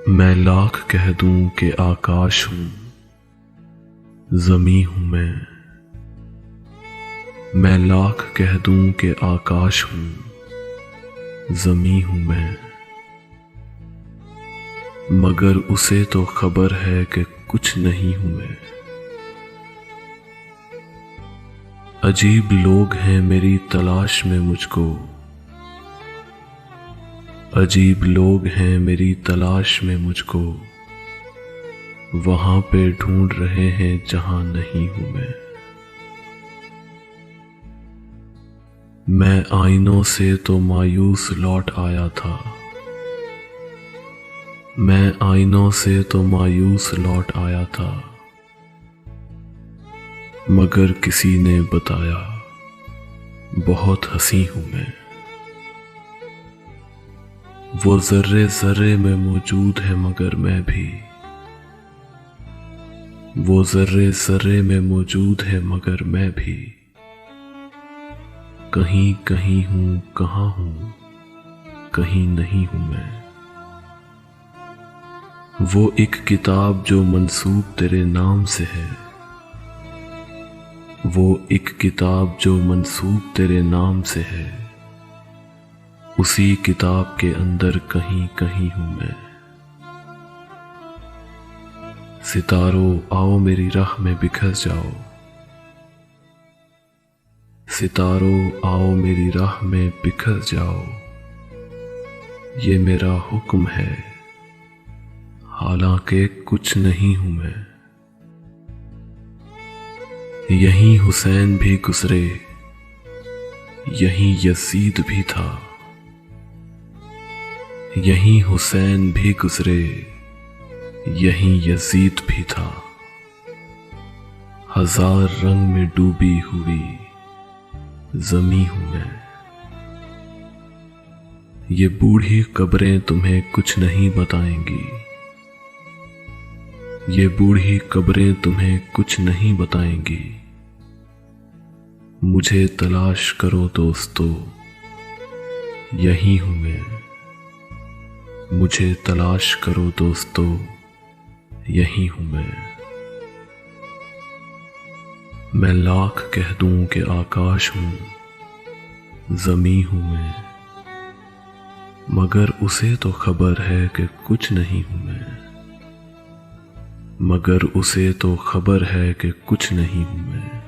मैं लाख कह दूं कि आकाश हूं, ज़मीं हूं मैं लाख कह दूं कि आकाश हूं, ज़मीं हूं मगर उसे तो खबर है कि कुछ नहीं हूं मैं। अजीब लोग हैं मेरी तलाश में मुझको, अजीब लोग हैं मेरी तलाश में मुझको, वहां पे ढूंढ रहे हैं जहां नहीं हूं मैं आईनों से तो मायूस लौट आया था, मैं आईनों से तो मायूस लौट आया था, मगर किसी ने बताया बहुत हंसी हूं मैं। वो जर्रे जर्रे में मौजूद है मगर मैं भी, वो जर्रे जर्रे में मौजूद है मगर मैं भी, कहीं कहीं हूं कहां हूं कहीं नहीं हूं मैं। वो एक किताब जो मंसूब तेरे नाम से है, वो एक किताब जो मंसूब तेरे नाम से है, उसी किताब के अंदर कहीं कहीं हूं मैं। सितारों आओ मेरी राह में बिखर जाओ, सितारों आओ मेरी राह में बिखर जाओ, ये मेरा हुक्म है हालांकि कुछ नहीं हूं मैं। यहीं हुसैन भी गुजरे, यहीं यजीद भी था, यहीं हुसैन भी गुजरे, यहीं यजीद भी था। हजार रंग में डूबी हुई ज़मीं हूं मैं। ये बूढ़ी कब्रें तुम्हें कुछ नहीं बताएंगी, ये बूढ़ी कब्रें तुम्हें कुछ नहीं बताएंगी। मुझे तलाश करो दोस्तों, यहीं हूं मैं। मुझे तलाश करो दोस्तों, यहीं हूं मैं लाख कह दूं कि आकाश हूं, ज़मीं हूं मैं, मगर उसे तो खबर है कि कुछ नहीं हूं मैं, मगर उसे तो खबर है कि कुछ नहीं हूं मैं।